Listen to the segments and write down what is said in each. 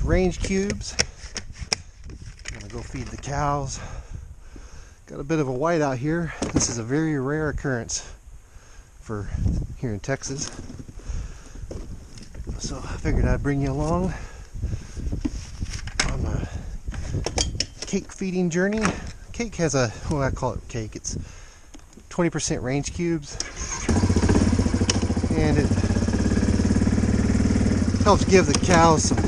range cubes. I'm gonna go feed the cows. Got a bit of a white out here. This is a very rare occurrence for here in Texas. So I figured I'd bring you along on my cake feeding journey. Cake has a, well, I call it cake. It's 20% range cubes, and it helps give the cows some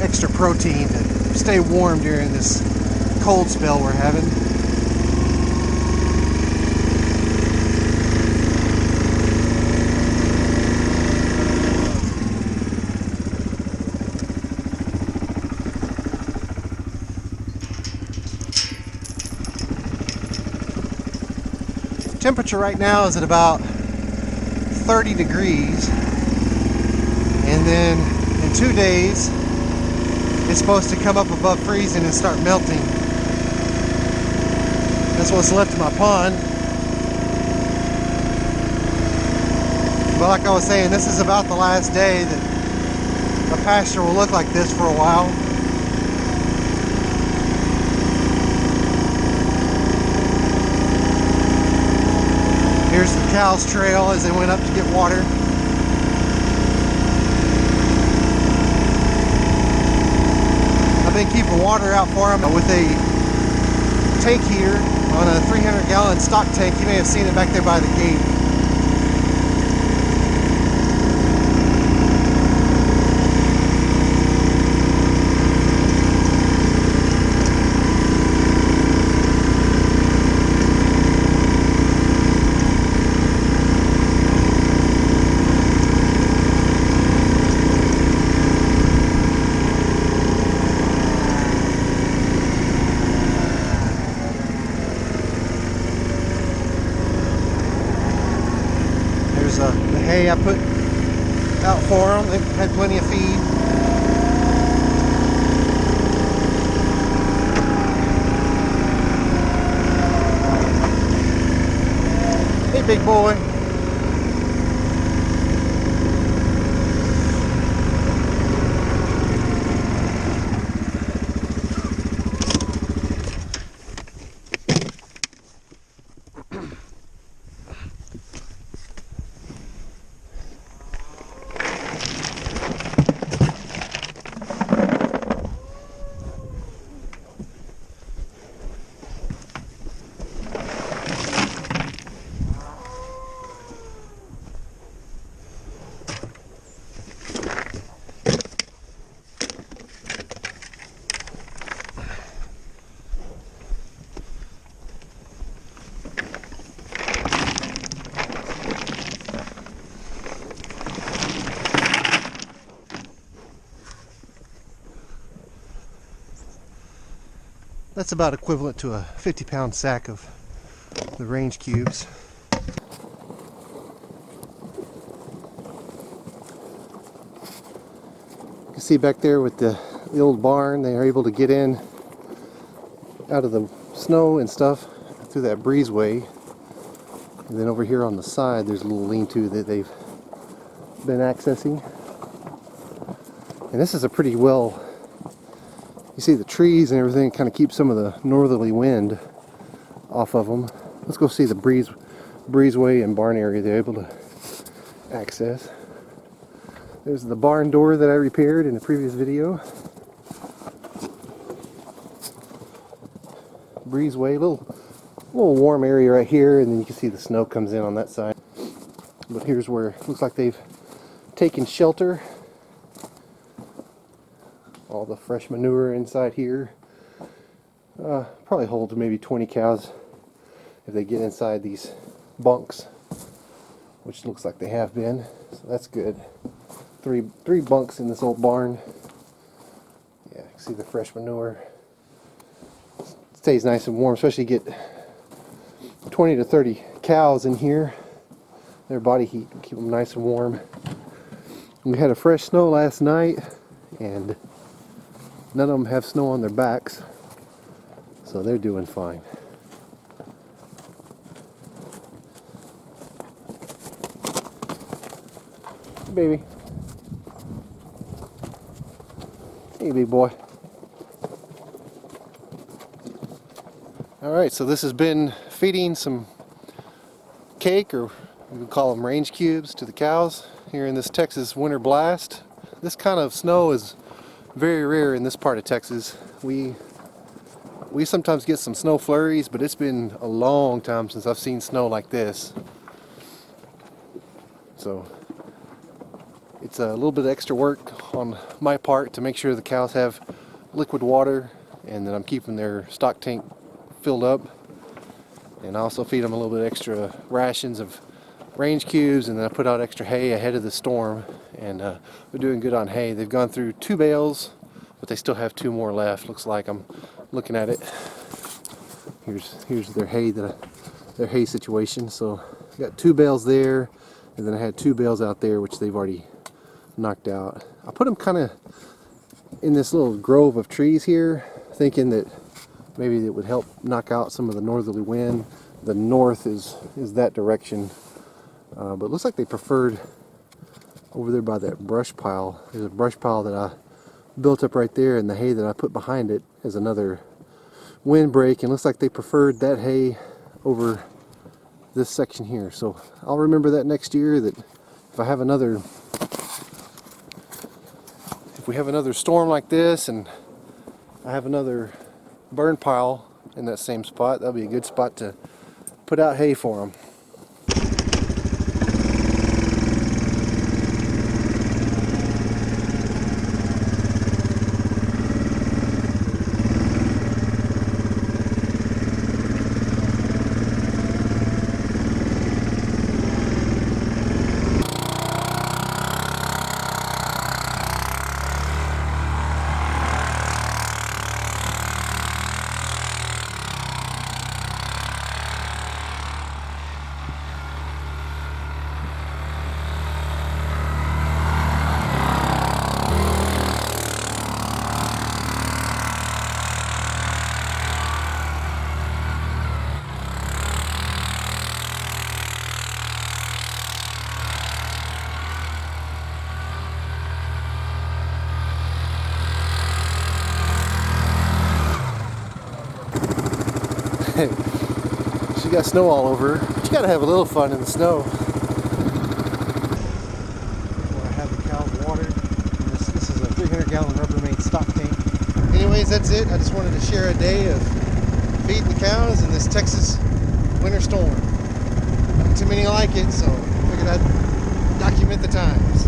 extra protein to stay warm during this cold spell we're having. Temperature right now is at about 30 degrees, and then in 2 days it's supposed to come up above freezing and start melting. That's what's left of my pond. But like I was saying, this is about the last day that the pasture will look like this for a while. Here's the cows' trail as they went up to get water. I've been keeping water out for them with a tank heater on a 300-gallon stock tank. You may have seen it back there by the gate. The hay I put out for them. They've had plenty of feed. Hey, big boy. That's about equivalent to a 50-pound sack of the range cubes. You can see back there with the old barn, they are able to get in out of the snow and stuff through that breezeway. And then over here on the side, there's a little lean-to that they've been accessing. And this is a pretty well, you see the trees and everything kind of keep some of the northerly wind off of them. Let's go see the breezeway and barn area they're able to access. There's the barn door that I repaired in the previous video. Breezeway, little warm area right here, and then you can see the snow comes in on that side. But here's where it looks like they've taken shelter. All the fresh manure inside here. Probably holds maybe 20 cows if they get inside these bunks, which looks like they have been. So that's good. Three bunks in this old barn. Yeah, you can see the fresh manure. Stays nice and warm, especially get 20 to 30 cows in here. Their body heat will keep them nice and warm. We had a fresh snow last night, and none of them have snow on their backs, so they're doing fine. Baby. Hey, big boy. Alright, so this has been feeding some cake, or we would call them range cubes, to the cows here in this Texas winter blast. This kind of snow is very rare in this part of Texas. We sometimes get some snow flurries, but it's been a long time since I've seen snow like this. So it's a little bit of extra work on my part to make sure the cows have liquid water and that I'm keeping their stock tank filled up. And I also feed them a little bit extra rations of range cubes, and then I put out extra hay ahead of the storm, and they're doing good on hay. They've gone through 2 bales, but they still have 2 more left. Looks like, I'm looking at it. Here's their hay situation. So I got 2 bales there, and then I had 2 bales out there which they've already knocked out. I put them kind of in this little grove of trees here, thinking that maybe it would help knock out some of the northerly wind. The north is that direction, but it looks like they preferred over there by that brush pile. There's a brush pile that I built up right there, and the hay that I put behind it is another windbreak, and looks like they preferred that hay over this section here. So I'll remember that next year, that if we have another storm like this and I have another burn pile in that same spot, that'll be a good spot to put out hay for them. She got snow all over her. But you gotta have a little fun in the snow. Where I have the cows watered. This is a 300-gallon Rubbermaid stock tank. Anyways, that's it. I just wanted to share a day of feeding the cows in this Texas winter storm. Not too many like it, so I figured I'd document the times.